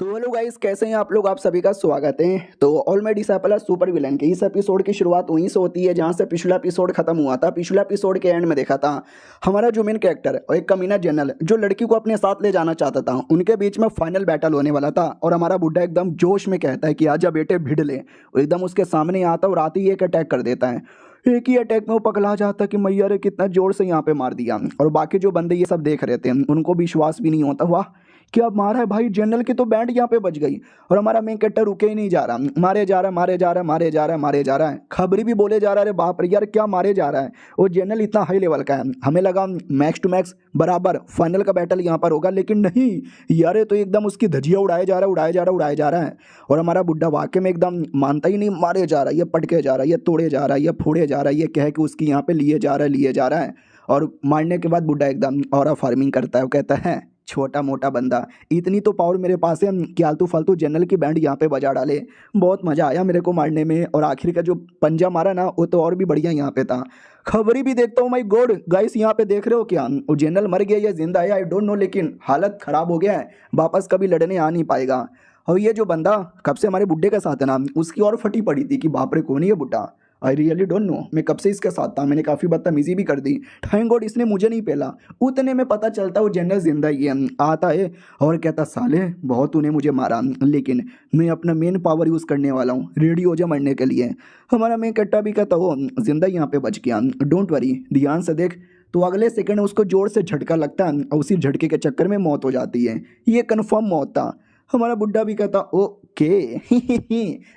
तो hello guys, कैसे हैं आप लोग। आप सभी का स्वागत है। तो all my disciple super villain के इस एपिसोड की शुरुआत वहीं से होती है जहां से पिछला एपिसोड खत्म हुआ था। पिछला एपिसोड के एंड में देखा था हमारा जो मेन कैरेक्टर और एक कमीना जनरल जो लड़की को अपने साथ ले जाना चाहता था, उनके बीच में फाइनल बैटल होने वाला था। और हमारा बुड्ढा एकदम जोश में कहता है कि आजा बेटे भिड़ ले। वो एकदम उसके सामने आता और आते ही एक अटैक कर देता है। एक ही अटैक में वो पगला जाता है कि मैया रे कितना जोर से यहाँ पे मार दिया। और बाकी जो बंदे ये सब देख रहे थे उनको विश्वास भी नहीं होता, वाह क्या मारा है भाई, जनरल की तो बैंड यहाँ पे बज गई। और हमारा मेन कैरेक्टर रुके ही नहीं जा रहा, मारे जा रहा है, मारे जा रहा है, मारे जा रहा है, मारे जा रहा है। खबरी भी बोले जा रहा है, अरे बाप रे यार क्या मारे जा रहा है। वो जनरल इतना हाई लेवल का है, हमें लगा मैक्स टू मैक्स बराबर फाइनल का बैटल यहाँ पर होगा, लेकिन नहीं यार, ये तो एकदम उसकी धजिया उड़ाया जा रहा है, उड़ाया जा रहा है, उड़ाया जा रहा है। और हमारा बुड्ढा वाकई में एकदम मानता ही नहीं, मारे जा रहा है, ये पटके जा रहा है, ये तोड़े जा रहा है, ये फोड़े जा रहा है, ये कह के उसकी यहाँ पे लिए जा रहा है, लिए जा रहा है। और मारने के बाद बुड्ढा एकदम ऑरा फार्मिंग करता है। वो कहता है छोटा मोटा बंदा, इतनी तो पावर मेरे पास है कि आलतू फालतू जनरल की बैंड यहाँ पे बजा डाले। बहुत मज़ा आया मेरे को मारने में। और आखिर का जो पंजा मारा ना, वो तो और भी बढ़िया यहाँ पे था। खबरी भी देखता हूँ, माई गॉड गाइस, यहाँ पे देख रहे हो क्या, वो जनरल मर गया या जिंदा है आई डोंट नो, लेकिन हालत खराब हो गया है, वापस कभी लड़ने आ नहीं पाएगा। और ये जो बंदा कब से हमारे बुड्ढे का साथ है ना, उसकी और फटी पड़ी थी कि बाप रे कौन है ये बुड्ढा। आई रियली डोंट नो, मैं कब से इसके साथ था, मैंने काफ़ी बदतमीजी भी कर दी। थैंक गॉड इसने मुझे नहीं पेला। उतने में पता चलता वो जनरल जिंदा ही है। आता है और कहता साले बहुत तूने मुझे मारा, लेकिन मैं अपना मेन पावर यूज़ करने वाला हूँ, रेडी हो जा मरने के लिए। हमारा मेन कट्टा भी कहता हो जिंदा यहाँ पे बच गया, डोंट वरी, ध्यान से देख। तो अगले सेकंड उसको जोर से झटका लगता है और उसी झटके के चक्कर में मौत हो जाती है। ये कन्फर्म मौत था। हमारा बुड्ढा भी कहता ओके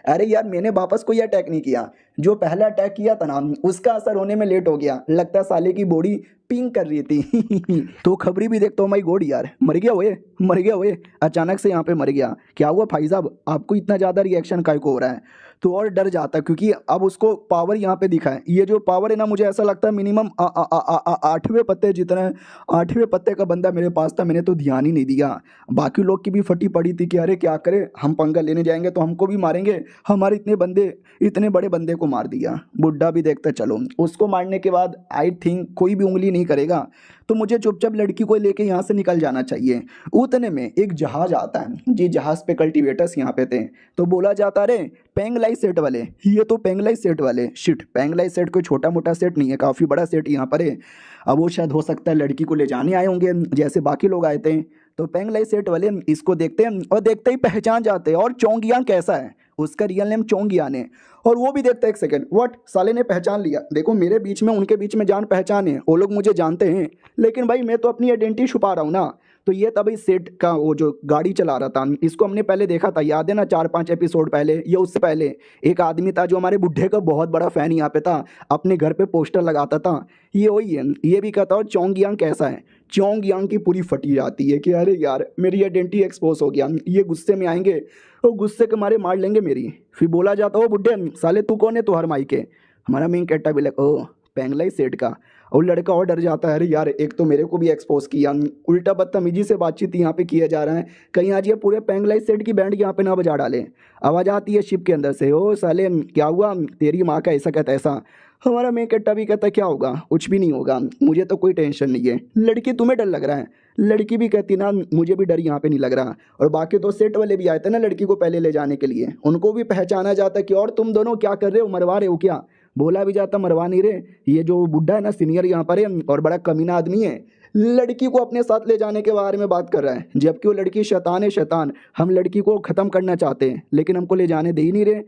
अरे यार मैंने वापस कोई अटैक नहीं किया, जो पहला अटैक किया था ना उसका असर होने में लेट हो गया, लगता है साले की बॉडी पिंक कर रही थी तो खबरी भी देखता हूँ, माई गॉड यार मर गया हुए, मर गया हुए, अचानक से यहाँ पे मर गया। क्या हुआ भाई साहब, आपको इतना ज़्यादा रिएक्शन काय को हो रहा है। तो और डर जाता है क्योंकि अब उसको पावर यहाँ पे दिखा है। ये जो पावर है ना, मुझे ऐसा लगता है मिनिमम 8वें पत्ते जितना है, 8वें पत्ते का बंदा मेरे पास था, मैंने तो ध्यान ही नहीं दिया। बाकी लोग की भी फटी पड़ी थी कि अरे क्या करे, हम पंगा लेने जाएंगे तो हमको भी मारेंगे, हमारे इतने बंदे, इतने बड़े बंदे को मार दिया। बुड्ढा भी देखता चलो उसको मारने के बाद आई थिंक कोई भी उंगली नहीं करेगा, तो मुझे चुपचाप लड़की को लेके यहाँ से निकल जाना चाहिए। उतने में एक जहाज आता है जी, जहाज पे कल्टीवेटर्स यहाँ पे थे। तो बोला जाता रे पेंगलाई सेट वाले, ये तो पेंगलाई सेट वाले, शिट पेंगलाई सेट कोई छोटा मोटा सेट नहीं है, काफ़ी बड़ा सेट यहाँ पर है। अब वो शायद हो सकता है लड़की को ले जाने आए होंगे जैसे बाकी लोग आए थे। तो पेंगलाई सेट वाले इसको देखते हैं और देखते ही पहचान जाते हैं। और चोंगियांग कैसा है, उसका रियल नेम चोंगियान है। और वो भी देखता है एक सेकंड, व्हाट साले ने पहचान लिया। देखो मेरे बीच में उनके बीच में जान पहचान है, वो लोग मुझे जानते हैं, लेकिन भाई मैं तो अपनी आइडेंटिटी छुपा रहा हूँ ना। तो ये तभी सेट का वो जो गाड़ी चला रहा था, इसको हमने पहले देखा था, याद है ना 4-5 एपिसोड पहले या उससे पहले। एक आदमी था जो हमारे बुढ़े का बहुत बड़ा फैन यहाँ पे था, अपने घर पे पोस्टर लगाता था, ये वही है। ये भी कहता और चोंगियांग कैसा है, चोंगियांग की पूरी फटी जाती है कि अरे यार मेरी आइडेंटिटी एक्सपोज हो गया, ये गुस्से में आएंगे और गुस्से के मारे मार लेंगे मेरी। फिर बोला जाता हो बुड्ढे साले तू कौन है, तू हर माई के। हमारा मेन कैरेक्टर भी लग ओ पेंगलाई सेठ का। और लड़का और डर जाता है, अरे यार एक तो मेरे को भी एक्सपोज किया, उल्टा बदतमीजी से बातचीत यहाँ पे किया जा रहा है, कहीं आज ये पूरे पेंगलाई सेठ की बैंड यहाँ पे ना बजा डाले। आवाज़ आती है शिप के अंदर से, ओ साले क्या हुआ, तेरी माँ का ऐसा कहता ऐसा। हमारा मेन कैरेक्टर भी कहता क्या होगा, कुछ भी नहीं होगा, मुझे तो कोई टेंशन नहीं है। लड़की तुम्हें डर लग रहा है, लड़की भी कहती ना मुझे भी डर यहाँ पे नहीं लग रहा। और बाकी तो सेट वाले भी आए थे ना लड़की को पहले ले जाने के लिए, उनको भी पहचाना जाता कि और तुम दोनों क्या कर रहे हो, मरवा रहे हो क्या। बोला भी जाता मरवा नहीं रहे, ये जो बुड्ढा है ना सीनियर यहाँ पर है और बड़ा कमीना आदमी है, लड़की को अपने साथ ले जाने के बारे में बात कर रहा है, जबकि वो लड़की शैतान है शैतान, हम लड़की को ख़त्म करना चाहते हैं लेकिन हमको ले जाने दे ही नहीं रहे।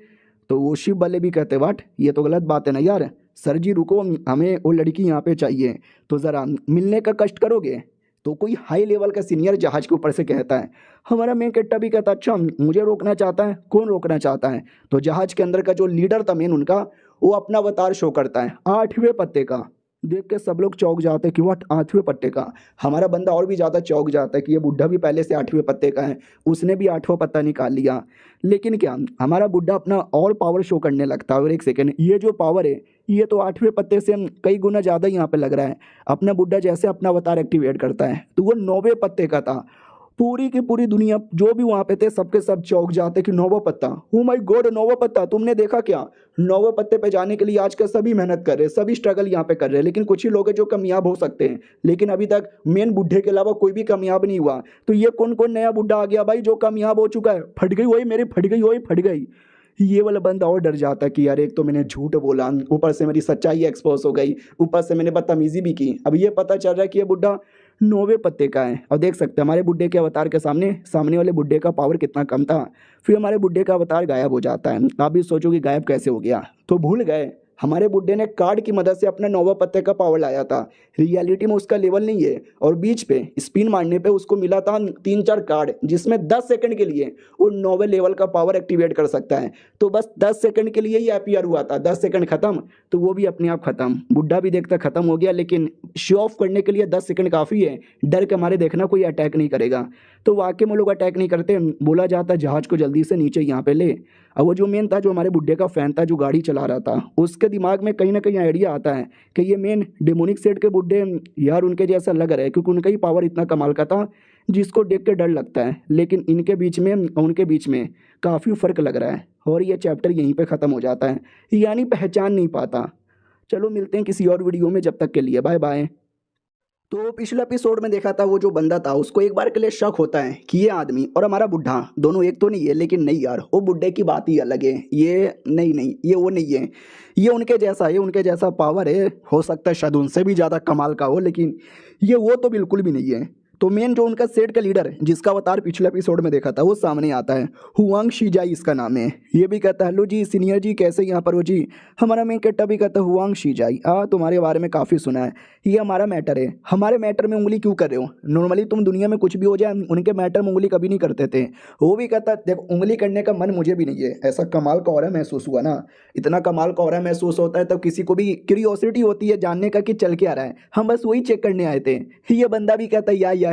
तो वो शिव वाले भी कहते वाट ये तो गलत बात है ना यार, सर जी रुको, हमें वो लड़की यहाँ पे चाहिए, तो ज़रा मिलने का कष्ट करोगे। तो कोई हाई लेवल का सीनियर जहाज के ऊपर से कहता है। हमारा मेन कैरेक्टर भी कहता अच्छा मुझे रोकना चाहता है, कौन रोकना चाहता है। तो जहाज के अंदर का जो लीडर था मेन उनका, वो अपना अवतार शो करता है 8वें पत्ते का। देख के सब लोग चौंक जाते हैं कि व्हाट 8वें पत्ते का। हमारा बंदा और भी ज़्यादा चौंक जाता है कि ये बुढ़ा भी पहले से 8वें पत्ते का है, उसने भी 8वां पत्ता निकाल लिया। लेकिन क्या हमारा बुढ़ा अपना और पावर शो करने लगता है। और एक सेकेंड, ये जो पावर है ये तो 8वें पत्ते से कई गुना ज़्यादा यहाँ पे लग रहा है। अपना बुढ़ा जैसे अपना अवतार एक्टिवेट करता है तो वो 9वें पत्ते का था। पूरी की पूरी दुनिया जो भी वहां पे थे सबके सब चौंक जाते कि नौवा पत्ता, ओ माय गॉड नौवा पत्ता, तुमने देखा क्या? नौवे पत्ते पे जाने के लिए आज का सभी मेहनत कर रहे हैं, सभी स्ट्रगल यहाँ पे कर रहे हैं, लेकिन कुछ ही लोग हैं जो कामयाब हो सकते हैं, लेकिन अभी तक मेन बुढ़े के अलावा कोई भी कामयाब नहीं हुआ। तो ये कौन कौन नया बुढ़ा आ गया भाई जो कामयाब हो चुका है? फट गई वही मेरी, फट गई वही, फट गई। ये वाला बंदा और डर जाता है कि यार एक तो मैंने झूठ बोला, ऊपर से मेरी सच्चाई एक्सपोज हो गई, ऊपर से मैंने बदतमीजी भी की। अब ये पता चल रहा है कि ये बुढ़ा नौवे पत्ते का है। और देख सकते हैं हमारे बुड्ढे के अवतार के सामने सामने वाले बुड्ढे का पावर कितना कम था, फिर हमारे बुड्ढे का अवतार गायब हो जाता है। आप भी सोचो कि गायब कैसे हो गया, तो भूल गए हमारे बुड्ढे ने कार्ड की मदद से अपना नौवा पत्ते का पावर लाया था। रियलिटी में उसका लेवल नहीं है, और बीच पे स्पिन मारने पे उसको मिला था 3-4 कार्ड, जिसमें 10 सेकंड के लिए वो नौवे लेवल का पावर एक्टिवेट कर सकता है। तो बस 10 सेकंड के लिए ही अपीयर हुआ था, 10 सेकंड खत्म, तो वो भी अपने आप खत्म। बुड्ढा भी देखता खत्म हो गया, लेकिन शो ऑफ करने के लिए 10 सेकंड काफ़ी है, डर के मारे देखना कोई अटैक नहीं करेगा। तो वाकई में लोग अटैक नहीं करते, बोला जाता जहाज को जल्दी से नीचे यहाँ पे ले। अब वो जो मेन था, जो हमारे बुड्ढे का फैन था जो गाड़ी चला रहा था, उसके दिमाग में कहीं ना कहीं आइडिया आता है कि ये मेन डेमोनिक सेट के बुड्ढे यार उनके जैसा लग रहा है, क्योंकि उनका ही पावर इतना कमाल का था जिसको देख के डर लगता है, लेकिन इनके बीच में उनके बीच में काफ़ी फ़र्क लग रहा है। और ये चैप्टर यहीं पे ख़त्म हो जाता है, यानी पहचान नहीं पाता। चलो मिलते हैं किसी और वीडियो में, जब तक के लिए बाय बाय। तो पिछले एपिसोड में देखा था वो जो बंदा था उसको एक बार के लिए शक होता है कि ये आदमी और हमारा बुढ़ा दोनों एक तो नहीं है, लेकिन नहीं यार वो बुढ़े की बात ही अलग है, ये नहीं ये वो नहीं है, ये उनके जैसा है, उनके जैसा पावर है, हो सकता है शायद उनसे भी ज़्यादा कमाल का हो, लेकिन ये वो तो बिल्कुल भी नहीं है। तो मेन जो उनका सेट का लीडर है जिसका अवतार पिछले एपिसोड में देखा था वो सामने आता है, हुआंग शीजाई इसका नाम है। ये भी कहता है हेलो जी सीनियर जी कैसे यहाँ पर हो जी। हमारा मेन कैरेक्टर भी कहता है हुआंग शीजाई, तुम्हारे बारे में काफ़ी सुना है, ये हमारा मैटर है, हमारे मैटर में उंगली क्यों कर रहे हो? नॉर्मली तुम दुनिया में कुछ भी हो जाए उनके मैटर में उंगली कभी नहीं करते थे। वो भी कहता है देखो उंगली करने का मन मुझे भी नहीं है, ऐसा कमाल का ऑरा महसूस हुआ ना, इतना कमाल का ऑरा महसूस होता है तब किसी को भी क्यूरियोसिटी होती है जानने का कि चल क्या रहा है, हम बस वही चेक करने आए थे। ये बंदा भी कहता है या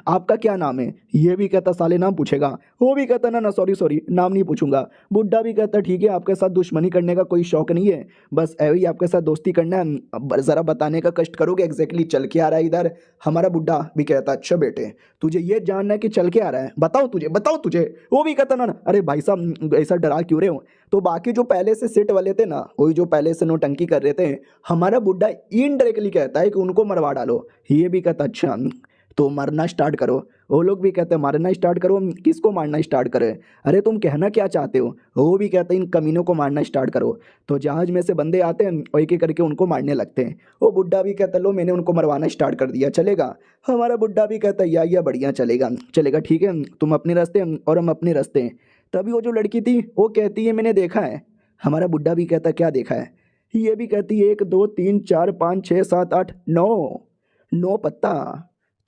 आपका क्या नाम है? ये भी कहता साले नाम पूछेगा, वो भी कहता ना ना सॉरी नाम नहीं पूछूंगा। बुड्ढा भी कहता ठीक है आपके साथ दुश्मनी करने का कोई शौक नहीं है, बस ऐसे ही आपके साथ दोस्ती करना है, ज़रा बताने का कष्ट करोगे एग्जैक्टली चल के आ रहा है इधर। हमारा बुड्ढा भी कहता अच्छा बेटे तुझे ये जानना है कि चल के आ रहा है, बताओ तुझे। वो भी कहता ना अरे भाई साहब ऐसा डरा क्यों रहे हो? तो बाकी जो पहले से सेट वाले थे ना, वही जो पहले से नोटंकी कर रहे थे, हमारा बुड्ढा इनडायरेक्टली कहता है कि उनको मरवा डालो। ये भी कहता अच्छा तो मारना स्टार्ट करो। वो लोग भी कहते हैं मारना स्टार्ट करो, किसको मारना स्टार्ट करें? अरे तुम कहना क्या चाहते हो? वो भी कहते हैं इन कमीनों को मारना स्टार्ट करो। तो जहाज में से बंदे आते हैं और एक एक करके उनको मारने लगते हैं। वो बुड्ढा भी कहता लो मैंने उनको मरवाना स्टार्ट कर दिया, चलेगा? हमारा बुड्ढा भी कहता है या बढ़िया चलेगा ठीक है, तुम अपने रास्ते और हम अपने रास्ते। तभी वो जो लड़की थी वो कहती है मैंने देखा है। हमारा बुड्ढा भी कहता क्या देखा है? ये भी कहती है 1 2 3 4 5 6 7 8 9 पत्ता।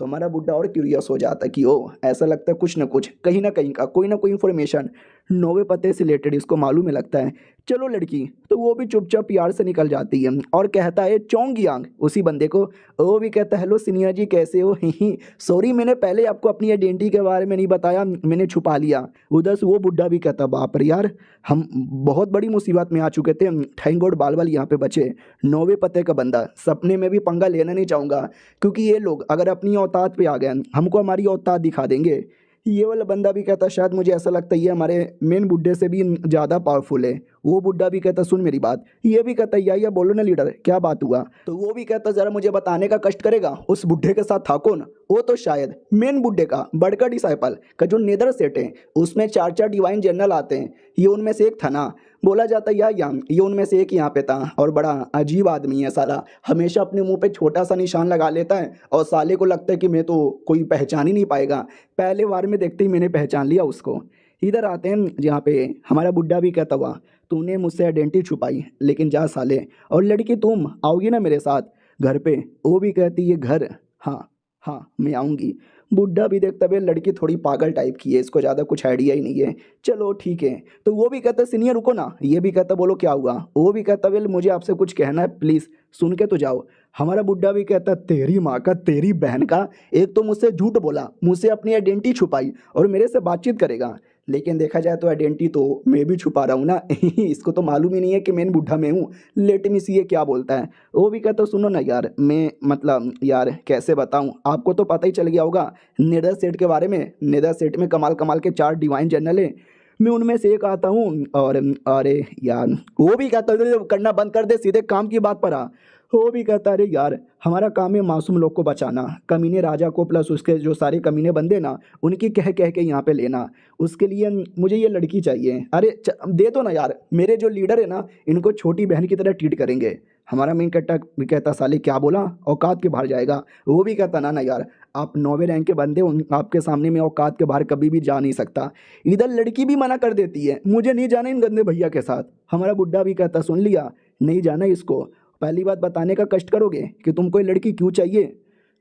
तो हमारा बुड्ढा और क्यूरियस हो जाता है कि ओ ऐसा लगता है कुछ ना कुछ कहीं ना कहीं का कोई ना कोई इन्फॉर्मेशन नौवे पत्ते से रिलेटेड इसको मालूम है लगता है। चलो लड़की तो वो भी चुपचाप प्यार से निकल जाती है और कहता है चोंग यांग उसी बंदे को। वो भी कहता है हेलो सीनियर जी कैसे हो? ही सॉरी मैंने पहले आपको अपनी आइडेंटिटी के बारे में नहीं बताया, मैंने छुपा लिया। उधर से वो बुड्ढा भी कहता बाप रे यार हम बहुत बड़ी मुसीबत में आ चुके थे, थैंक गॉड बाल बाल यहाँ पे बचे। नौवे पत्ते का बंदा सपने में भी पंगा लेना नहीं चाहूँगा, क्योंकि ये लोग अगर अपनी औकात पे आ गए हमको हमारी औकात दिखा देंगे। ये वाला बंदा भी कहता शायद मुझे ऐसा लगता है ये हमारे मेन बुड्ढे से भी ज़्यादा पावरफुल है। वो बुड्ढा भी कहता सुन मेरी बात। ये भी कहता या बोलो ना लीडर क्या बात हुआ? तो वो भी कहता ज़रा मुझे बताने का कष्ट करेगा उस बुड्ढे के साथ था कौन? वो तो शायद मेन बुड्ढे का बड़का डिसाइपल का जो नेदर सेट है उसमें 4 डिवाइन जनरल आते हैं, ये उनमें से एक था ना। बोला जाता है ये उनमें से एक यहाँ पे था और बड़ा अजीब आदमी है साला, हमेशा अपने मुंह पे छोटा सा निशान लगा लेता है और साले को लगता है कि मैं तो कोई पहचान ही नहीं पाएगा। पहले बार में देखते ही मैंने पहचान लिया उसको। इधर आते हैं जहाँ पे हमारा बुड्ढा भी कहता हुआ तूने मुझसे आइडेंटिटी छुपाई लेकिन जा साले, और लड़की तुम आओगी ना मेरे साथ घर पे? वो भी कहती है घर हाँ मैं आऊँगी। बुड्ढा भी देखता है लड़की थोड़ी पागल टाइप की है, इसको ज़्यादा कुछ आइडिया ही नहीं है, चलो ठीक है। तो वो भी कहता सीनियर रुको ना। ये भी कहता बोलो क्या हुआ? वो भी कहता वेल मुझे आपसे कुछ कहना है प्लीज़ सुन के तो जाओ। हमारा बुड्ढा भी कहता तेरी माँ का तेरी बहन का, एक तो मुझसे झूठ बोला, मुझसे अपनी आइडेंटिटी छुपाई और मेरे से बातचीत करेगा, लेकिन देखा जाए तो आइडेंटिटी तो मैं भी छुपा रहा हूँ ना। इसको तो मालूम ही नहीं है कि मेन बुढ़ा मैं हूँ। लेट मी सी ये क्या बोलता है। वो भी कहता सुनो ना यार, मैं मतलब यार कैसे बताऊँ, आपको तो पता ही चल गया होगा नेदर सेट के बारे में। नेदर सेट में कमाल कमाल के 4 डिवाइन जनरल है, मैं उनमें से एक आता हूँ। और अरे यार वो भी कहता है करना बंद कर दे, सीधे काम की बात पर आ। वो भी कहता अरे यार हमारा काम है मासूम लोग को बचाना, कमीने राजा को प्लस उसके जो सारे कमीने बंदे ना उनकी कह कह के यहाँ पे लेना। उसके लिए मुझे ये लड़की चाहिए। अरे दे दो ना यार, मेरे जो लीडर है ना इनको छोटी बहन की तरह ट्रीट करेंगे। हमारा मेन कट्टा भी कहता साले क्या बोला, औकात के बाहर जाएगा। वो भी कहता ना ना यार, आप 9वें रैंक के बंदे आपके सामने में औकात के बाहर कभी भी जा नहीं सकता। इधर लड़की भी मना कर देती है, मुझे नहीं जाना इन गंदे भैया के साथ। हमारा बुड्ढा भी कहता सुन लिया, नहीं जाना इसको, पहली बात बताने का कष्ट करोगे कि तुमको ये लड़की क्यों चाहिए।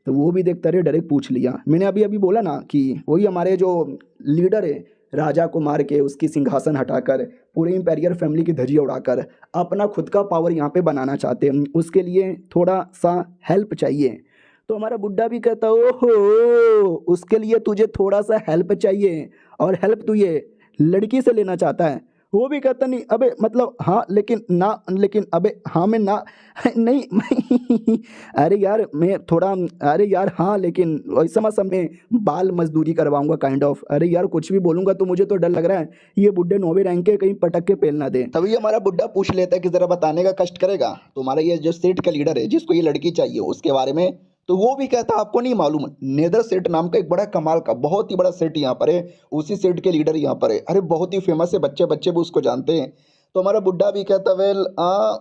तो वो भी देखता रहे, डायरेक्ट पूछ लिया। मैंने अभी अभी बोला ना कि वही हमारे जो लीडर है, राजा को मार के उसकी सिंहासन हटाकर पूरे इम्पेरियल फैमिली की धज्जियां उड़ाकर अपना खुद का पावर यहाँ पे बनाना चाहते हैं, उसके लिए थोड़ा सा हेल्प चाहिए। तो हमारा बुड्ढा भी कहता ओहो, उसके लिए तुझे थोड़ा सा हेल्प चाहिए, और हेल्प तू ये लड़की से लेना चाहता है। वो भी कहता नहीं अबे मतलब हाँ लेकिन ना, लेकिन अबे हाँ मैं ना नहीं अरे यार मैं थोड़ा, अरे यार हाँ लेकिन ऐसा मत समझ, बाल मजदूरी करवाऊंगा काइंड ऑफ। अरे यार कुछ भी बोलूंगा तो मुझे तो डर लग रहा है ये बुड्ढे 9वें रैंक के कहीं पटक के पेल ना दे। तभी हमारा बुड्ढा पूछ लेता है कि जरा बताने का कष्ट करेगा तुम्हारा ये जो सेठ का लीडर है जिसको ये लड़की चाहिए उसके बारे में। तो वो भी कहता आपको नहीं मालूम, नेदर सेट नाम का एक बड़ा कमाल का बहुत ही बड़ा सेट यहाँ पर है, उसी सेट के लीडर यहाँ पर है। अरे बहुत ही फेमस है, बच्चे बच्चे भी उसको जानते हैं। तो हमारा बुड्ढा भी कहता वेल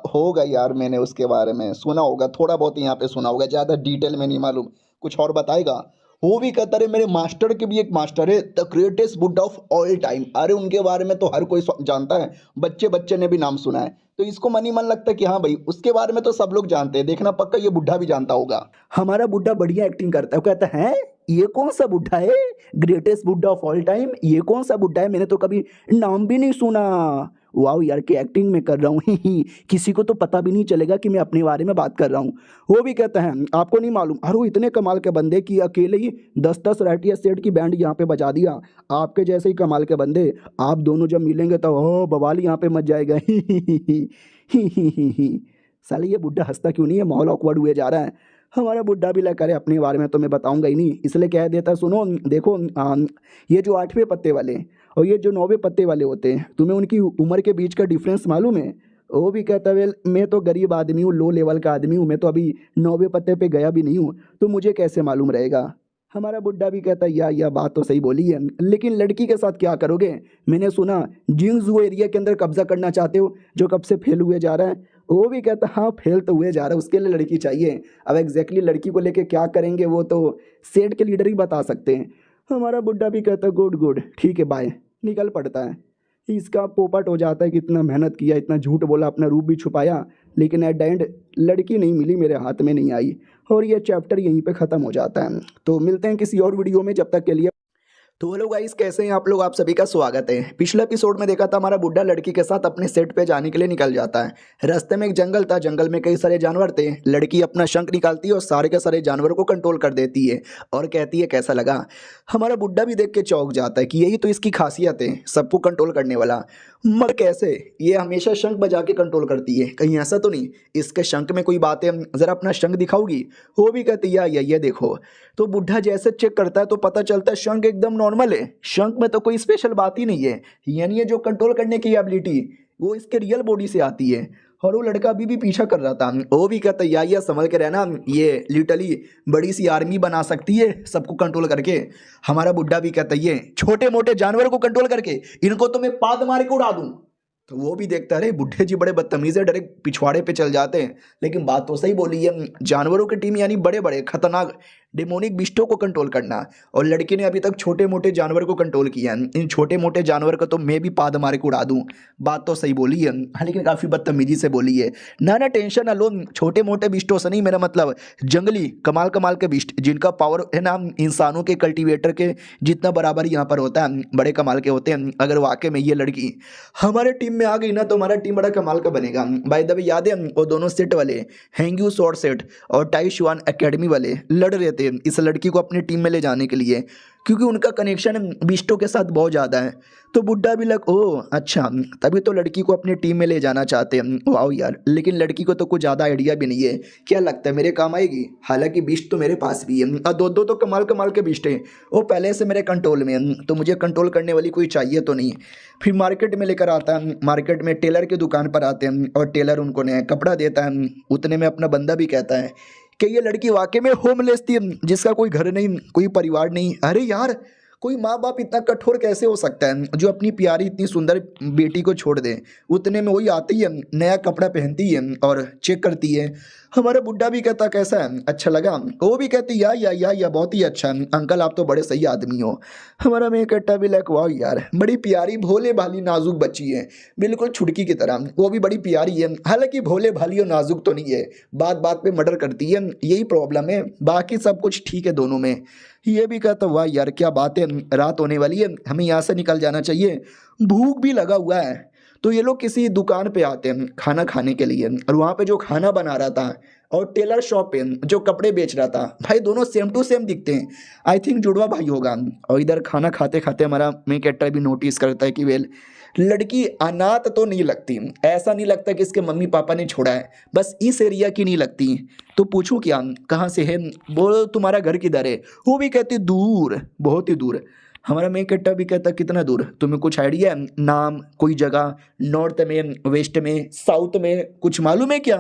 होगा यार, मैंने उसके बारे में सुना होगा, थोड़ा बहुत यहाँ पे सुना होगा, ज़्यादा डिटेल में नहीं मालूम, कुछ और बताएगा। वो भी कहता रहे मेरे मास्टर के भी एक मास्टर है, द ग्रेटेस्ट बुड्ढा ऑफ ऑल टाइम। अरे उनके बारे में तो हर कोई जानता है, बच्चे बच्चे ने भी नाम सुना है। तो इसको मन ही मन लगता है कि हाँ भाई उसके बारे में तो सब लोग जानते हैं, देखना पक्का ये बुड्ढा भी जानता होगा। हमारा बुड्ढा बढ़िया एक्टिंग करता है, वो कहता है ये कौन सा बुड्ढा है, ग्रेटेस्ट बुड्ढा ऑफ ऑल टाइम, ये कौन सा बुड्ढा है, मैंने तो कभी नाम भी नहीं सुना। वाह यार की एक्टिंग में कर रहा हूँ किसी को तो पता भी नहीं चलेगा कि मैं अपने बारे में बात कर रहा हूँ। वो भी कहता है आपको नहीं मालूम, अरे वो इतने कमाल के बंदे कि अकेले ही 10-10 राइटिया सेट की बैंड यहाँ पे बजा दिया। आपके जैसे ही कमाल के बंदे आप दोनों जब मिलेंगे तो ओ बवाल यहाँ पे मच जाएगा। साले ये बुड्ढा हंसता क्यों नहीं है, माहौल ऑकवर्ड हुए जा रहा है। हमारा बुड्ढा भी लग करे अपने बारे में तो मैं बताऊंगा ही नहीं, इसलिए कह देता सुनो देखो ये जो 8वें पत्ते वाले और ये जो 9वें पत्ते वाले होते हैं, तुम्हें उनकी उम्र के बीच का डिफरेंस मालूम है। वो भी कहता वेल मैं तो गरीब आदमी हूँ, लो लेवल का आदमी हूँ, मैं तो अभी 9वें पत्ते पे गया भी नहीं हूँ, तो मुझे कैसे मालूम रहेगा। हमारा बुड्ढा भी कहता यह बात तो सही बोली है, लेकिन लड़की के साथ क्या करोगे, मैंने सुना जिंगजू एरिया के अंदर कब्जा करना चाहते हो जो कब से फेल हुए जा रहा है। वो भी कहता हाँ फेल तो हुए जा रहा है, उसके लिए लड़की चाहिए। अब एग्जैक्टली लड़की को लेके क्या करेंगे वो तो सेठ के लीडर ही बता सकते हैं। हमारा बुड्ढा भी कहता गुड गुड ठीक है बाय, निकल पड़ता है। इसका पोपट हो जाता है कि इतना मेहनत किया, इतना झूठ बोला, अपना रूप भी छुपाया, लेकिन एट द एंड लड़की नहीं मिली, मेरे हाथ में नहीं आई, और ये चैप्टर यहीं पे ख़त्म हो जाता है। तो मिलते हैं किसी और वीडियो में, जब तक के लिए तो हेलो गाइस कैसे हैं आप लोग, आप सभी का स्वागत है। पिछले एपिसोड में देखा था हमारा बुड्ढा लड़की के साथ अपने सेट पे जाने के लिए निकल जाता है। रास्ते में एक जंगल था, जंगल में कई सारे जानवर थे। लड़की अपना शंख निकालती है और सारे के सारे जानवरों को कंट्रोल कर देती है और कहती है कैसा लगा। हमारा बुड्ढा भी देख के चौंक जाता है कि यही तो इसकी खासियत है, सबको कंट्रोल करने वाला। मगर कैसे, ये हमेशा शंख बजा के कंट्रोल करती है, कहीं ऐसा तो नहीं इसके शंख में कोई बात है, ज़रा अपना शंख दिखाओगी। वो भी कहती है ये देखो। तो बुड्ढा जैसे चेक करता है तो पता चलता है शंख एकदम नॉर्मल है, शंख में तो कोई स्पेशल बात ही नहीं है, यानी ये जो कंट्रोल करने की एबिलिटी वो इसके रियल बॉडी से आती है। और वो लड़का अभी भी पीछा कर रहा था, वो भी कहता है या संभल के रहना, ये लिटरली बड़ी सी आर्मी बना सकती है सबको कंट्रोल करके। हमारा बुड्ढा भी कहता है ये छोटे मोटे जानवरों को कंट्रोल करके इनको तो मैं पाद मार के उड़ा दूं। तो वो भी देखता रहे बुड्ढे जी बड़े बदतमीज है, डायरेक्ट पिछवाड़े पे चल जाते हैं। लेकिन बात तो सही बोली है, जानवरों की टीम यानी बड़े बड़े खतरनाक डेमोनिक बिस्टों को कंट्रोल करना, और लड़के ने अभी तक छोटे मोटे जानवर को कंट्रोल किया है। इन छोटे मोटे जानवर को तो मैं भी पाद मार के उड़ा दूं। बात तो सही बोली है, लेकिन काफ़ी बदतमीजी से बोली है। ना टेंशन ना लो, छोटे मोटे बिस्टों से नहीं, मेरा मतलब जंगली कमाल कमाल के बिस्ट जिनका पावर है ना इंसानों के कल्टीवेटर के जितना बराबर यहाँ पर होता है, बड़े कमाल के होते हैं। अगर वाकई में ये लड़की हमारे टीम में आ गई ना तो हमारा टीम बड़ा कमाल का बनेगा। बाय द वे याद है वो दोनों सेट वाले हैंग्यू शॉर्ट सेट और टाई शुआन एकेडमी वाले लड़ रहे थे इस लड़की को अपनी टीम में ले जाने के लिए। क्योंकि उनका कनेक्शन बिस्टो के साथ बहुत ज़्यादा है। तो बुड्ढा भी लग ओ अच्छा, तभी तो लड़की को अपनी टीम में ले जाना चाहते हैं। वाह यार, लेकिन लड़की को तो कुछ ज़्यादा आइडिया भी नहीं है। क्या लगता है मेरे काम आएगी? हालांकि बिस्ट तो मेरे पास भी है और दो दो तो कमाल कमाल के बिस्ट हैं, वो पहले से मेरे कंट्रोल में है, तो मुझे कंट्रोल करने वाली कोई चाहिए तो नहीं। फिर मार्केट में लेकर आता है, मार्केट में टेलर की दुकान पर आते हैं और टेलर उनको नया कपड़ा देता है। उतने में अपना बंदा भी कहता है कि ये लड़की वाकई में होमलेस थी, जिसका कोई घर नहीं, कोई परिवार नहीं। अरे यार, कोई माँ बाप इतना कठोर कैसे हो सकता है जो अपनी प्यारी इतनी सुंदर बेटी को छोड़ दे। उतने में वही आती है, नया कपड़ा पहनती है और चेक करती है। हमारा बुड्ढा भी कहता कैसा है, अच्छा लगा? वो भी कहती या बहुत ही अच्छा अंकल, आप तो बड़े सही आदमी हो। हमारा मैं कट्टा भी लाइक वाह यार, बड़ी प्यारी भोले भाली नाजुक बच्ची है, बिल्कुल छुटकी की तरह। वो भी बड़ी प्यारी है, हालांकि भोले भाली और नाजुक तो नहीं है, बात बात पे मर्डर करती है, यही प्रॉब्लम है, बाकी सब कुछ ठीक है दोनों में। ये भी कहता वाह यार क्या बात है, रात होने वाली है, हमें यहाँ से निकल जाना चाहिए, भूख भी लगा हुआ है। तो ये लोग किसी दुकान पे आते हैं खाना खाने के लिए, और वहाँ पे जो खाना बना रहा था और टेलर शॉप पे जो कपड़े बेच रहा था, भाई दोनों सेम टू सेम दिखते हैं। आई थिंक जुड़वा भाई होगा। और इधर खाना खाते खाते हमारा मेन कैरेक्टर भी नोटिस करता है कि वेल लड़की अनाथ तो नहीं लगती, ऐसा नहीं लगता कि इसके मम्मी पापा ने छोड़ा है, बस इस एरिया की नहीं लगती। तो पूछूं क्या, कहाँ से है? बोलो तुम्हारा घर किधर है? वो भी कहती दूर, बहुत ही दूर। हमारा मेन कैरेक्टर भी कहता कितना दूर? तुम्हें कुछ आइडिया है? नाम, कोई जगह, नॉर्थ में, वेस्ट में, साउथ में, कुछ मालूम है क्या?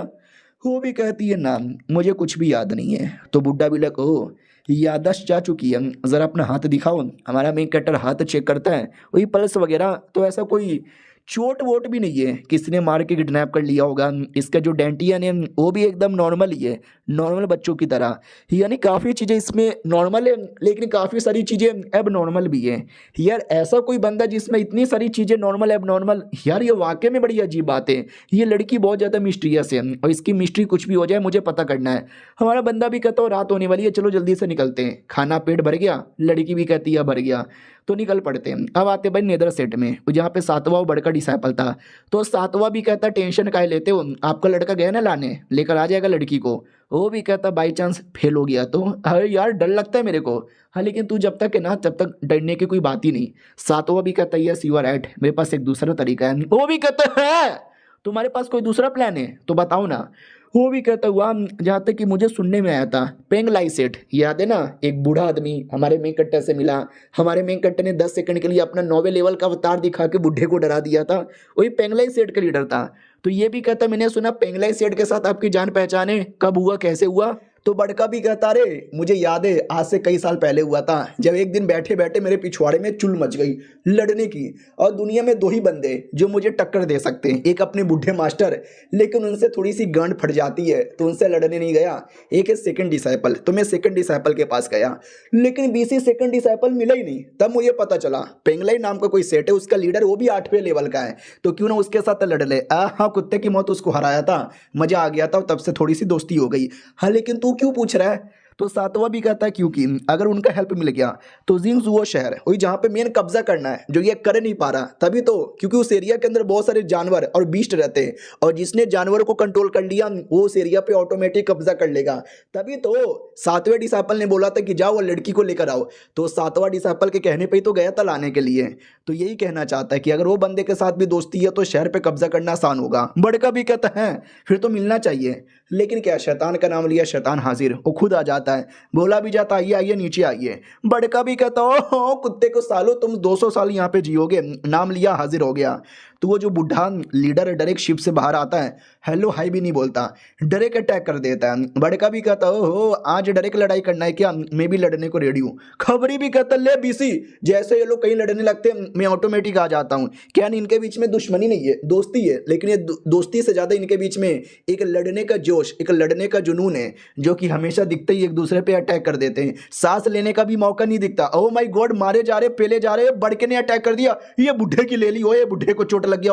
वो भी कहती है नाम मुझे कुछ भी याद नहीं है। तो बुड्ढा भी लग ओ याददाश्त जा चुकी है, ज़रा अपना हाथ दिखाओ। हमारा मेन कैरेक्टर हाथ चेक करता है, वही पल्स वगैरह तो ऐसा कोई चोट वोट भी नहीं है, किसने मार के किडनैप कर लिया होगा। इसका जो डेंटियन है वो भी एकदम नॉर्मल ही है, नॉर्मल बच्चों की तरह। यानी काफ़ी चीज़ें इसमें नॉर्मल है, लेकिन काफ़ी सारी चीज़ें अब नॉर्मल भी है। यार ऐसा कोई बंदा जिसमें इतनी सारी चीज़ें नॉर्मल अब नॉर्मल, यार ये वाकई में बड़ी अजीब बात है। ये लड़की बहुत ज़्यादा मिस्टीरियस है और इसकी मिस्ट्री कुछ भी हो जाए मुझे पता करना है। हमारा बंदा भी कहता हो रात होने वाली है, चलो जल्दी से निकलते हैं। खाना पेट भर गया, लड़की भी कहती है भर गया, तो निकल पड़ते हैं। अब आते भाई नेदर सेट में, जहाँ पे सातवां बड़का डिसाइपल था। तो सातवां भी कहता टेंशन काहे लेते हो, आपका लड़का गया ना लाने, लेकर आ जाएगा लड़की को। वो भी कहता बाई चांस फेल हो गया तो, अरे यार डर लगता है मेरे को। हाँ लेकिन तू जब तक है ना तब तक डरने की कोई बात ही नहीं। सातवां भी कहता यस यू आर राइट, मेरे पास एक दूसरा तरीका है। वो भी कहता है तुम्हारे पास कोई दूसरा प्लान है तो बताओ ना। वो भी कहता हुआ जहाँ तक कि मुझे सुनने में आया था पेंगलाई सेठ, याद है ना, एक बूढ़ा आदमी हमारे मेन कट्टर से मिला। हमारे मेन कट्टर ने 10 सेकंड के लिए अपना 9वें लेवल का अवतार दिखा के बुढ़े को डरा दिया था, वही पेंगलाई सेठ का लीडर था। तो ये भी कहता मैंने सुना पेंगलाई सेठ के साथ आपकी जान पहचान है, कब हुआ, कैसे हुआ? तो बड़का भी कहता रे मुझे याद है आज से कई साल पहले हुआ था, जब एक दिन बैठे बैठे मेरे पिछवाड़े में चुल मच गई लड़ने की। और दुनिया में दो ही बंदे जो मुझे टक्कर दे सकते हैं, एक अपने बूढ़े मास्टर, लेकिन उनसे थोड़ी सी गांड फट जाती है तो उनसे लड़ने नहीं गया। एक है सेकंड डिसाइपल, तो मैं सेकंड डिसाइपल के पास गया, लेकिन बीसी सेकंड डिसाइपल मिला ही नहीं। तब मुझे पता चला पेंगलाई नाम का कोई सेट है, उसका लीडर वो भी 8वें लेवल का है, तो क्यों ना उसके साथ लड़ ले। हाँ कुत्ते की मौत उसको हराया था, मजा आ गया था, तब से थोड़ी सी दोस्ती हो गई। हाँ लेकिन तू क्यों पूछ रहा है? तो सातवां भी कहता है क्योंकि अगर उनका हेल्प मिल गया तो जिंग्स वो शहर है वही जहाँ पे मेन कब्जा करना है, जो ये कर नहीं पा रहा, तभी तो क्योंकि उस एरिया के अंदर बहुत सारे जानवर और बीस्ट रहते हैं, और जिसने जानवरों को कंट्रोल कर लिया वो उस एरिया पे ऑटोमेटिक कब्जा कर लेगा। तभी तो 7वें डिसाइपल ने बोला था कि जाओ वो लड़की को लेकर आओ, तो 7वां डिसाइपल के कहने पर ही तो गया था लाने के लिए। तो यही कहना चाहता है कि अगर वो बंदे के साथ भी दोस्ती है तो शहर पे कब्जा करना आसान होगा। बड़का भी कहता है फिर तो मिलना चाहिए, लेकिन क्या शैतान का नाम लिया शैतान हाजिर, वो खुद आ जाता है, बोला भी जाता आइए आइए नीचे आइए। बड़का भी कहता ओ कुत्ते को सालो तुम 200 साल यहाँ पे जियोगे, नाम लिया हाजिर हो गया। तो वो जो बुढ़ा लीडर डायरेक्ट शिप से बाहर आता है, हेलो हाई भी नहीं बोलता, डायरेक्ट अटैक कर देता है। बड़का भी कहता ओहो आज डायरेक्ट लड़ाई करना है क्या, मैं भी लड़ने को रेडी हूँ। खबरी भी कहता ले बीसी, जैसे ये लोग कहीं लड़ने लगते हैं मैं ऑटोमेटिक आ जाता हूँ। क्या नहीं इनके बीच में दुश्मनी नहीं है, दोस्ती है, लेकिन ये दोस्ती से ज़्यादा इनके बीच में एक लड़ने का जोश, एक लड़ने का जुनून है, जो कि हमेशा दिखते ही एक दूसरे पे अटैक कर देते हैं। सांस लेने का भी मौका नहीं दिखता। ओ माय गॉड, मारे जा रहे, पेले जा रहे, बड़के ने अटैक कर दिया, ये बुढ़े की ले ली, ओए बुढ़े को चोट लग गया,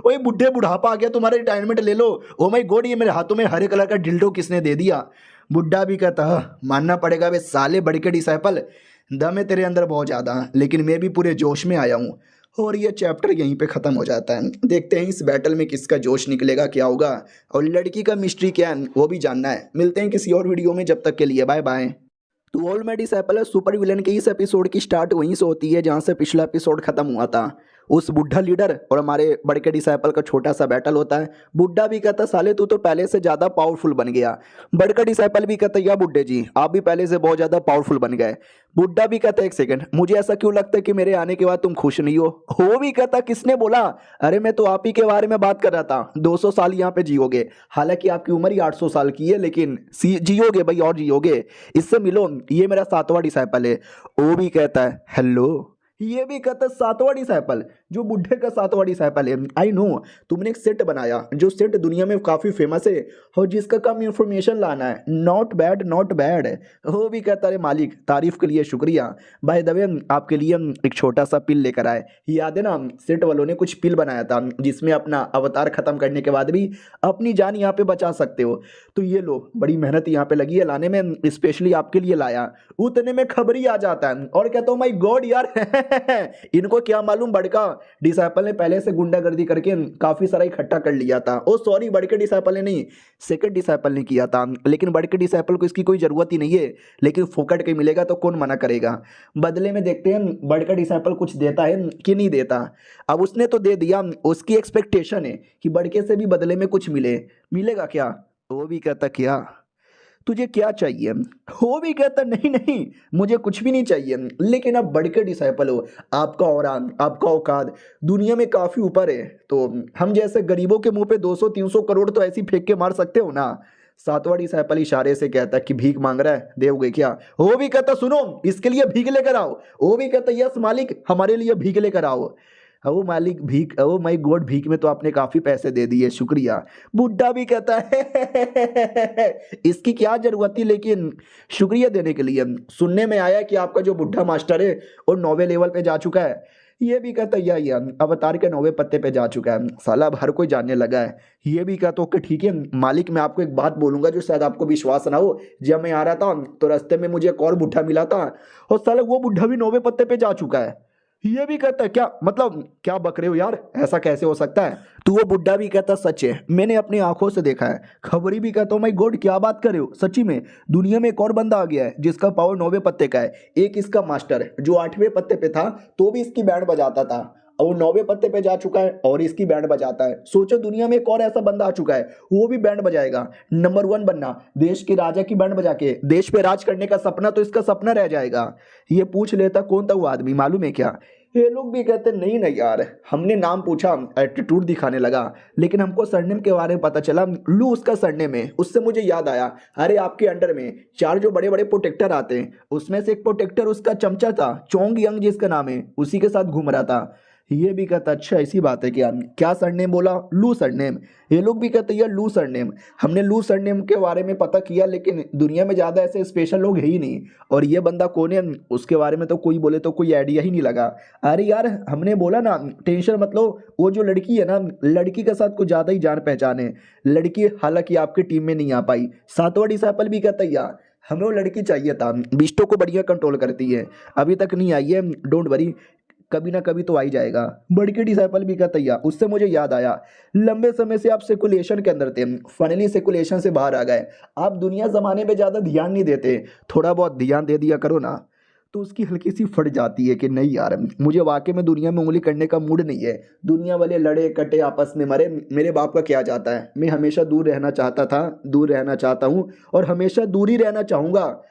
ओए बुढ़े बुढ़ापा आ गया तुम्हारा, रिटायरमेंट ले लो। ओ माय गॉड, ये मेरे हाथों में हरे कलर का डिल्डो किसने दे दिया? बुढ़ा भी कहता मानना पड़ेगा वे साले बड़के डिसाइपल, दम है तेरे अंदर बहुत ज़्यादा, लेकिन मैं भी पूरे जोश में आया हूँ। और ये चैप्टर यहीं पे ख़त्म हो जाता है। देखते हैं इस बैटल में किसका जोश निकलेगा, क्या होगा, और लड़की का मिस्ट्री क्या है वो भी जानना है। मिलते हैं किसी और वीडियो में, जब तक के लिए बाय बाय। तो all my disciple super villain के इस एपिसोड की स्टार्ट वहीं से होती है जहां से पिछला एपिसोड खत्म हुआ था। उस बुढ़ा लीडर और हमारे बड़े के डिसाइपल का छोटा सा बैटल होता है। बुढ़ा भी कहता साले तू तो पहले से ज्यादा पावरफुल बन गया। बड़का डिसाइपल भी कहता या बुड्ढे जी आप भी पहले से बहुत ज्यादा पावरफुल बन गए। बुड्ढा भी कहता एक सेकंड मुझे ऐसा क्यों लगता है कि मेरे आने के बाद तुम खुश नहीं हो भी कहता किसने बोला। अरे मैं तो आप ही के बारे में बात कर रहा था। 200 साल यहाँ पे जियोगे, हालांकि आपकी उम्र ही 800 साल की है, लेकिन जियोगे भाई और जियोगे। इससे मिलो, ये मेरा 7वां डिसाइपल है। वो भी कहता है हेलो। ये भी कहता है 7वां डिसाइपल, जो बुढ़े का 7वां डिसाइपल है। आई नो तुमने एक सेट बनाया जो सेट दुनिया में काफी फेमस है और जिसका काम इंफॉर्मेशन लाना है। Not bad not bad. वो भी कहता है मालिक तारीफ के लिए शुक्रिया। बाय द वे आपके लिए एक छोटा सा पिल लेकर आए। याद है ना सेट वालों ने कुछ पिल बनाया था जिसमें अपना अवतार खत्म करने के बाद भी अपनी जान यहाँ पे बचा सकते हो। तो ये लो बड़ी मेहनत यहाँ पे लगी है लाने में, स्पेशली आपके लिए लाया। उतने में खबर ही आ जाता है और कहता हूँ माय गॉड यार इनको क्या मालूम बड़का डिसाइपल ने पहले से गुंडागर्दी करके काफी सारा इकट्ठा कर लिया था। ओ सॉरी बड़के डिसाइपल ने नहीं, सेकंड डिसाइपल ने किया था। लेकिन बड़के डिसाइपल को इसकी कोई जरूरत ही नहीं है, लेकिन फोकट के मिलेगा तो कौन मना करेगा। बदले में देखते हैं बड़का डिसाइपल कुछ देता है कि नहीं देता। अब उसने तो दे दिया, उसकी एक्सपेक्टेशन है कि बड़के से भी बदले में कुछ मिलेगा क्या। वो भी कहता क्या तुझे क्या चाहिए। वो भी कहता नहीं नहीं मुझे कुछ भी नहीं चाहिए, लेकिन आप बड़के डिसाइपल हो, आपका औरा आपका औकात दुनिया में काफी ऊपर है। तो हम जैसे गरीबों के मुंह पे 200-300 करोड़ तो ऐसी फेंक के मार सकते हो ना। 7वां डिसाइपल इशारे से कहता है कि भीख मांग रहा है दोगे क्या। वो भी कहता सुनो इसके लिए भीख लेकर आओ। वो भी कहता यस मालिक हमारे लिए भीख लेकर आओ। ओ मालिक भीख, ओ माय गॉड भीख में तो आपने काफी पैसे दे दिए शुक्रिया। बुड्ढा भी कहता है इसकी क्या जरूरत थी, लेकिन शुक्रिया देने के लिए। सुनने में आया कि आपका जो बुड्ढा मास्टर है वो 9वें लेवल पे जा चुका है। ये भी कहता है अवतार के 9वें पत्ते पे जा चुका है। साला अब हर कोई जानने लगा है। ये भी कहता ओके ठीक है मालिक मैं आपको एक बात बोलूंगा जो शायद आपको विश्वास ना हो। जब मैं आ रहा था तो रास्ते में मुझे एक और बुड्ढा मिला था और साला वो बुड्ढा भी 9वें पत्ते पे जा चुका है। ये भी कहता है क्या मतलब क्या बक रहे हो यार, ऐसा कैसे हो सकता है। तो वो बुड्ढा भी कहता सच है मैंने अपनी आंखों से देखा है। खबरी भी कहता हूँ माय गॉड क्या बात कर रहे हो, सच्ची में दुनिया में एक और बंदा आ गया है जिसका पावर 9वें पत्ते का है। एक इसका मास्टर है जो 8वें पत्ते पे था तो भी इसकी बैंड बजाता था, और वो 9वें पत्ते पे जा चुका है और इसकी बैंड बजाता है। सोचो दुनिया में एक और ऐसा बंदा आ चुका है वो भी बैंड बजाएगा। नंबर 1 बनना, देश के राजा की बैंड बजा के देश पे राज करने का सपना तो इसका सपना रह जाएगा। ये पूछ लेता कौन था वो आदमी मालूम है क्या। ये लोग भी कहते नहीं नहीं यार, हमने नाम पूछा एटीट्यूड दिखाने लगा, लेकिन हमको सरनेम के बारे में पता चला लू उसका सरनेम है। उससे मुझे याद आया अरे आपके अंडर में 4 जो बड़े बड़े प्रोटेक्टर आते हैं उसमें से एक प्रोटेक्टर उसका चमचा था चोंग यंग जिसका नाम है, उसी के साथ घूम रहा था। ये भी कहता अच्छा ऐसी बात है क्या, क्या सरनेम बोला, लू सरनेम। ये लोग भी कहते यार लू सरनेम, हमने लू सरनेम के बारे में पता किया लेकिन दुनिया में ज़्यादा ऐसे स्पेशल लोग है ही नहीं, और ये बंदा कौन है उसके बारे में तो कोई बोले तो कोई आइडिया ही नहीं लगा। अरे यार हमने बोला ना टेंशन मत लो, वो जो लड़की है ना लड़की के साथ कुछ ज़्यादा ही जान पहचान है। लड़की हालांकि आपके टीम में नहीं आ पाई। 7वां डिसाइपल भी कहता यार हमें वो लड़की चाहिए था, बिस्टो को बढ़िया कंट्रोल करती है, अभी तक नहीं आई है, डोंट वरी कभी ना कभी तो आ ही जाएगा। बड़के डिसाइपल भी कहता है उससे मुझे याद आया लंबे समय से आप सेकुलेशन के अंदर थे, फाइनली सेकुलेशन से बाहर आ गए। आप दुनिया जमाने पे ज़्यादा ध्यान नहीं देते, थोड़ा बहुत ध्यान दे दिया करो ना। तो उसकी हल्की सी फट जाती है कि नहीं यार मुझे वाकई में दुनिया में उंगली करने का मूड नहीं है। दुनिया वाले लड़े कटे आपस में मरे, मेरे बाप का क्या जाता है। मैं हमेशा दूर रहना चाहता था, दूर रहना चाहता हूँ और हमेशा दूर ही रहना चाहूँगा,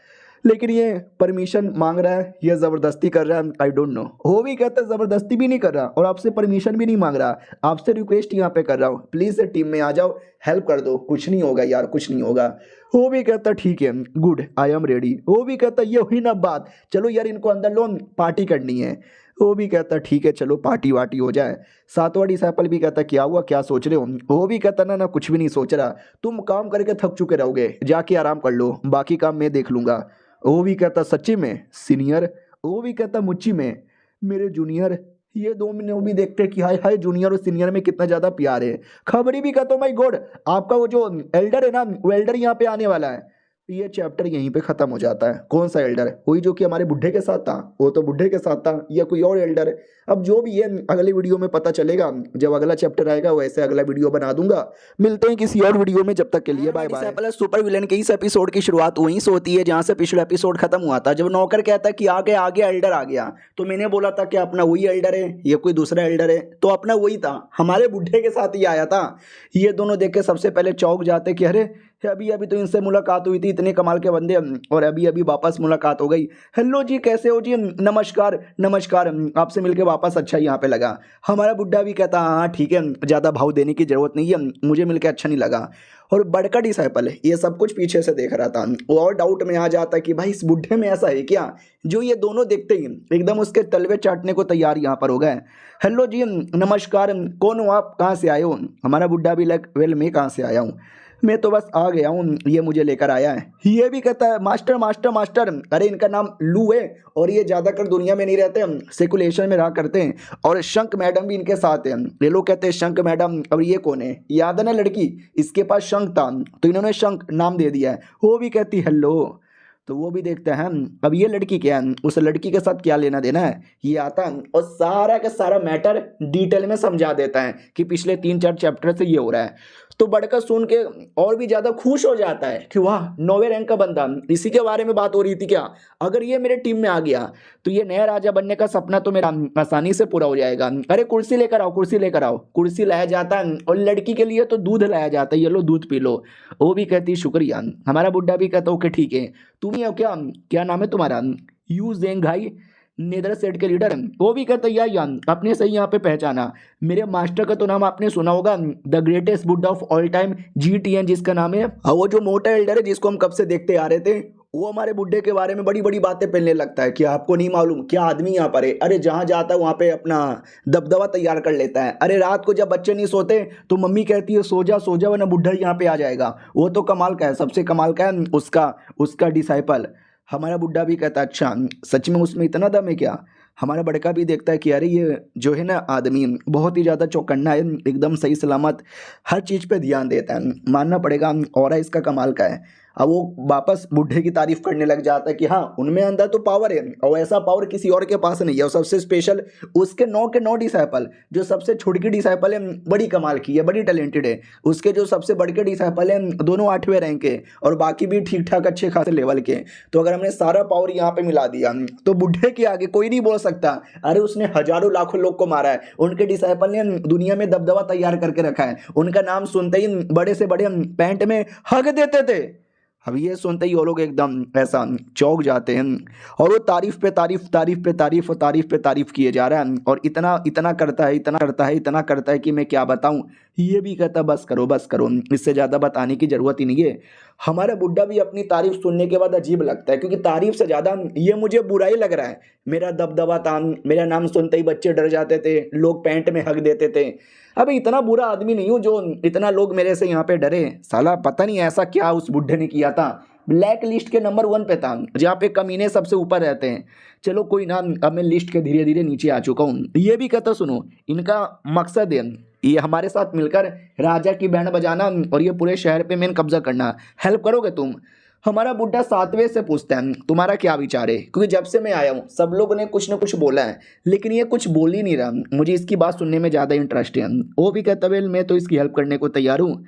लेकिन ये परमिशन मांग रहा है, ये ज़बरदस्ती कर रहा है। I don't know. वो भी कहता है ज़बरदस्ती भी नहीं कर रहा और आपसे परमिशन भी नहीं मांग रहा, आपसे रिक्वेस्ट यहाँ पे कर रहा हूँ प्लीज़ टीम में आ जाओ, हेल्प कर दो, कुछ नहीं होगा यार कुछ नहीं होगा। वो भी कहता ठीक है गुड आई एम रेडी। वो भी कहता ये हुई ना बात, चलो यार इनको अंदर लो पार्टी करनी है। वो भी कहता ठीक है चलो पार्टी वार्टी हो जाए। 7वां डिसाइपल भी कहता क्या हुआ क्या सोच रहे हो। वो भी कहता ना ना कुछ भी नहीं सोच रहा, तुम काम करके थक चुके रहोगे, जाके आराम कर लो, बाकी काम मैं देख लूंगा। वो भी कहता सच्ची में सीनियर। वो भी कहता मुच्ची में मेरे जूनियर। ये दो महीने वो भी देखते कि हाय हाय जूनियर और सीनियर में कितना ज़्यादा प्यार है। खबरी भी कहता माय गॉड आपका वो जो एल्डर है ना वो एल्डर यहाँ पे आने वाला है। ये चैप्टर यहीं पे खत्म हो जाता है। कौन सा एल्डर? वही जो कि हमारे बुढ़े के साथ था, वो तो बुढ़े के साथ था, या कोई और एल्डर है? अब जो भी है अगले वीडियो में पता चलेगा। जब अगला चैप्टर आएगा वैसे अगला वीडियो बना दूंगा। मिलते हैं किसी और वीडियो में, जब तक के लिए बाय बाय। पहले सुपर विलन के इस एपिसोड की शुरुआत वहीं से होती है जहां से पिछला एपिसोड खत्म हुआ था। जब नौकर कहता है कि आगे आगे एल्डर आ गया, तो मैंने बोला था कि अपना वही एल्डर है, ये कोई दूसरा एल्डर है? तो अपना वही था, हमारे बुढ़े के साथ ही आया था। ये दोनों देख के सबसे पहले चौंक जाते कि अरे अभी अभी तो इनसे मुलाकात हुई थी, इतने कमाल के बंदे, और अभी अभी वापस मुलाकात हो गई। हेलो जी, कैसे हो जी? नमस्कार नमस्कार, आपसे मिलके वापस अच्छा यहाँ पे लगा। हमारा बुड्ढा भी कहता हाँ ठीक है, ज़्यादा भाव देने की जरूरत नहीं है, मुझे मिलके अच्छा नहीं लगा। और बड़का डिसाइपल ये सब कुछ पीछे से देख रहा था, वो और डाउट में आ जाता कि भाई इस बुढ़े में ऐसा है क्या, जो ये दोनों देखते ही एकदम उसके तलवे चाटने को तैयार यहाँ पर हो गए। हेलो जी नमस्कार, कौन हो आप, कहाँ से आए हो? हमारा बुड्ढा भी लाइक वेल मैं कहाँ से आया हूँ, मैं तो बस आ गया हूँ, ये मुझे लेकर आया है। ये भी कहता है मास्टर मास्टर मास्टर, अरे इनका नाम लू है और ये ज़्यादातर दुनिया में नहीं रहते, सेकुलेशन में रहा करते हैं, और शंक मैडम भी इनके साथ हैं। ये लोग कहते हैं शंक मैडम, और ये कौन है? याद है ना लड़की, इसके पास शंक था तो इन्होंने शंक नाम दे दिया है। वो भी कहती हेलो, तो वो भी देखते हैं अब ये लड़की क्या है, उस लड़की के साथ क्या लेना देना है। ये आता है और सारा का सारा मैटर डिटेल में समझा देता है कि पिछले 3-4 चैप्टर से ये हो रहा है। तो बड़का सुन के और भी ज़्यादा खुश हो जाता है कि वाह 9वें रैंक का बंदा, इसी के बारे में बात हो रही थी क्या? अगर ये मेरे टीम में आ गया तो ये नया राजा बनने का सपना तो मेरा आसानी से पूरा हो जाएगा। अरे कुर्सी लेकर आओ, कुर्सी लेकर आओ। कुर्सी लाया जाता है और लड़की के लिए तो दूध लाया जाता है, ये लो दूध पी लो। वो भी कहती शुक्रिया। हमारा बुड्ढा भी कहता ओके ठीक है। तुम ही हो क्या, क्या नाम है तुम्हारा? यू जेंघाई, नेदर सेट के लीडर। वो भी कहता यार आपने सही यहाँ पे पहचाना, मेरे मास्टर का तो नाम आपने सुना होगा, द ग्रेटेस्ट बुड्ढा ऑफ ऑल टाइम, GTN जिसका नाम है। वो जो मोटा एल्डर है जिसको हम कब से देखते आ रहे थे, वो हमारे बुड्ढे के बारे में बड़ी बड़ी बातें फैलने लगता है कि आपको नहीं मालूम क्या आदमी यहाँ पर है। अरे जहाँ जाता है वहाँ पे अपना दबदबा तैयार कर लेता है। अरे रात को जब बच्चे नहीं सोते तो मम्मी कहती है सो जा वरना बुड्ढा यहाँ पे आ जाएगा। वो तो कमाल का है, सबसे कमाल का है उसका डिसाइपल। हमारा बुड्ढा भी कहता है अच्छा सच में उसमें इतना दम है क्या? हमारा बड़का भी देखता है कि अरे ये जो है ना आदमी बहुत ही ज़्यादा चौकन्ना है, एकदम सही सलामत हर चीज़ पे ध्यान देता है, मानना पड़ेगा। और इसका कमाल का है। अब वो वापस बुढ़े की तारीफ करने लग जाता है कि हाँ उनमें अंदर तो पावर है और ऐसा पावर किसी और के पास नहीं है। और सबसे स्पेशल उसके 9 के 9 डिसाइपल, जो सबसे छोटी डिसाइपल है बड़ी कमाल की है, बड़ी टैलेंटेड है। उसके जो सबसे बड़ के डिसाइपल है दोनों 8वें रैंक के और बाकी भी ठीक ठाक अच्छे खासे लेवल के। तो अगर हमने सारा पावर यहाँ पे मिला दिया तो बुढ़े के आगे कोई नहीं बोल सकता अरे उसने हजारों लाखों लोग को मारा है। उनके डिसाइपल ने दुनिया में दबदबा तैयार करके रखा है। उनका नाम सुनते ही बड़े से बड़े पैंट में हग देते थे। अब ये सुनते ही वो लोग एकदम ऐसा चौंक जाते हैं और वो तारीफ पे तारीफ तारीफ पे तारीफ और तारीफ पे तारीफ किए जा रहा है। और इतना इतना करता है, इतना करता है, इतना करता है कि मैं क्या बताऊं। ये भी कहता बस करो, इससे ज़्यादा बताने की ज़रूरत ही नहीं है। हमारा बुड्ढा भी अपनी तारीफ सुनने के बाद अजीब लगता है, क्योंकि तारीफ से ज़्यादा ये मुझे बुराई लग रहा है। मेरा दबदबा था, मेरा नाम सुनते ही बच्चे डर जाते थे, लोग पैंट में हक देते थे। अब इतना बुरा आदमी नहीं हूँ जो इतना लोग मेरे से यहाँ पे डरे। साला पता नहीं ऐसा क्या उस बुड्ढे ने किया था। ब्लैक लिस्ट के नंबर 1 पे था, जहाँ पे कमीने सबसे ऊपर रहते हैं। चलो कोई ना, अब मैं लिस्ट के धीरे धीरे नीचे आ चुका हूँ। ये भी कहता सुनो, इनका मकसद है ये हमारे साथ मिलकर राजा की बैंड बजाना और ये पूरे शहर पे मेन कब्जा करना। हेल्प करोगे तुम? हमारा बुड्ढा 7वें से पूछता है तुम्हारा क्या विचार है, क्योंकि जब से मैं आया हूँ सब लोगों ने कुछ ना कुछ बोला है लेकिन ये कुछ बोल ही नहीं रहा। मुझे इसकी बात सुनने में ज़्यादा इंटरेस्ट है। वो भी कहता वेल मैं तो इसकी हेल्प करने को तैयार हूँ,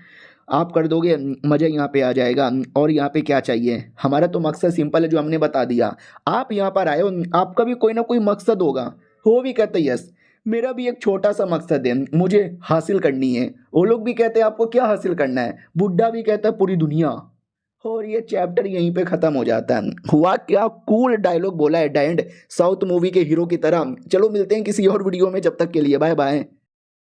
आप कर दोगे मज़ा यहाँ पे आ जाएगा। और यहाँ पे क्या चाहिए? हमारा तो मकसद सिंपल है जो हमने बता दिया। आप यहाँ पर आए हो, आपका भी कोई ना कोई मकसद होगा। वो भी कहते यस मेरा भी एक छोटा सा मकसद है, मुझे हासिल करनी है। वो लोग भी कहते हैं आपको क्या हासिल करना है? बुड्ढा भी कहता है पूरी दुनिया। और ये चैप्टर यहीं पे खत्म हो जाता है। हुआ क्या कूल डायलॉग बोला है डैंड, साउथ मूवी के हीरो की तरह। चलो मिलते हैं किसी और वीडियो में, जब तक के लिए बाय बाय।